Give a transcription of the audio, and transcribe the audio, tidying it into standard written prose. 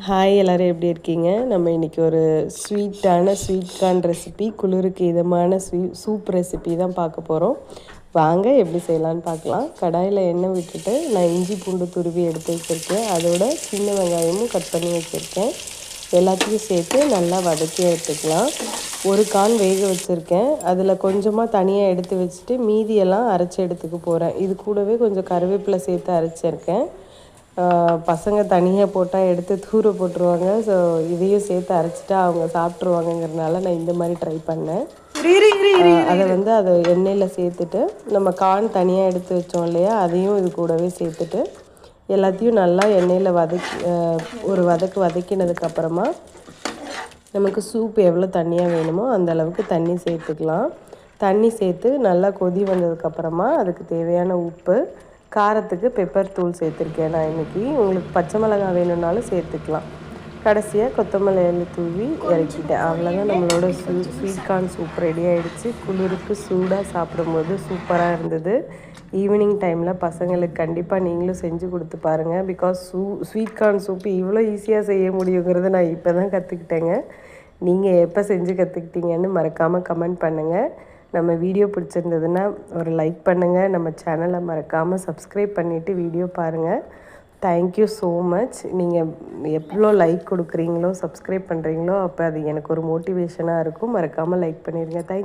Hi எல்லோரும் எப்படி இருக்கீங்க? நம்ம இன்றைக்கி ஒரு ஸ்வீட் கார்ன் ரெசிபி, குளிருக்கு இதமான சூப் ரெசிபி தான் பார்க்க போகிறோம். வாங்க எப்படி செய்யலான்னு பார்க்கலாம். கடாயில் எண்ணெய் விட்டுட்டு நான் இஞ்சி பூண்டு துருவி எடுத்து வச்சுருக்கேன். அதோட சின்ன வெங்காயமும் கட் பண்ணி வச்சுருக்கேன். எல்லாத்தையும் சேர்த்து நல்லா வதக்கி எடுத்துக்கலாம். ஒரு கார்ன் வேக வச்சுருக்கேன். அதில் கொஞ்சமாக தனியாக எடுத்து வச்சுட்டு மீதியெல்லாம் அரைச்சி எடுத்துக்க போகிறேன். இது கூடவே கொஞ்சம் கருவேப்பிலை சேர்த்து அரைச்சிருக்கேன். பசங்க தனியாக போட்டால் எடுத்து தூர போட்டுருவாங்க. ஸோ இதையும் சேர்த்து அரைச்சிட்டா அவங்க சாப்பிட்ருவாங்கங்கிறதுனால நான் இந்த மாதிரி ட்ரை பண்ணேன். அதை எண்ணெயில் சேர்த்துட்டு நம்ம கார்ன் தனியாக எடுத்து வச்சோம் இல்லையா, அதையும் இது கூடவே சேர்த்துட்டு எல்லாத்தையும் நல்லா எண்ணெயில் ஒரு வதக்கினதுக்கப்புறமா நமக்கு சூப் எவ்வளோ தண்ணியாக வேணுமோ அந்த அளவுக்கு தண்ணி சேர்த்துக்கலாம். தண்ணி சேர்த்து நல்லா கொதி வந்ததுக்கப்புறமா அதுக்கு தேவையான உப்பு, காரத்துக்கு பெப்பர் தூள் சேர்த்துருக்கேன் நான் இன்றைக்கி. உங்களுக்கு பச்சை மிளகாய் வேணும்னாலும் சேர்த்துக்கலாம். கடைசியாக கொத்தமல்லி இலை தூவி இறக்கிட்டேன். அவ்வளோதான், நம்மளோட ஸ்வீட் கார்ன் சூப் ரெடி ஆகிடுச்சு. குளிருக்கு சூடாக சாப்பிடும்போது சூப்பராக இருந்தது. ஈவினிங் டைமில் பசங்களுக்கு கண்டிப்பாக நீங்களும் செஞ்சு கொடுத்து பாருங்கள். பிகாஸ் ஸ்வீட் கார்ன் சூப்பு இவ்வளோ ஈஸியாக செய்ய முடியுங்கிறத நான் இப்போ தான் கற்றுக்கிட்டேங்க. நீங்கள் எப்போ செஞ்சு கற்றுக்கிட்டீங்கன்னு மறக்காமல் கமெண்ட் பண்ணுங்கள். நம்ம வீடியோ பிடிச்சிருந்ததுன்னா ஒரு லைக் பண்ணுங்கள். நம்ம சேனலை மறக்காமல் சப்ஸ்கிரைப் பண்ணிவிட்டு வீடியோ பாருங்கள். Thank you so much. நீங்கள் எவ்வளோ லைக் கொடுக்குறீங்களோ, சப்ஸ்கிரைப் பண்ணுறீங்களோ, அப்போ அது எனக்கு ஒரு மோட்டிவேஷனாக இருக்கும். மறக்காமல் லைக் பண்ணிடுங்க. தேங்க்யூ.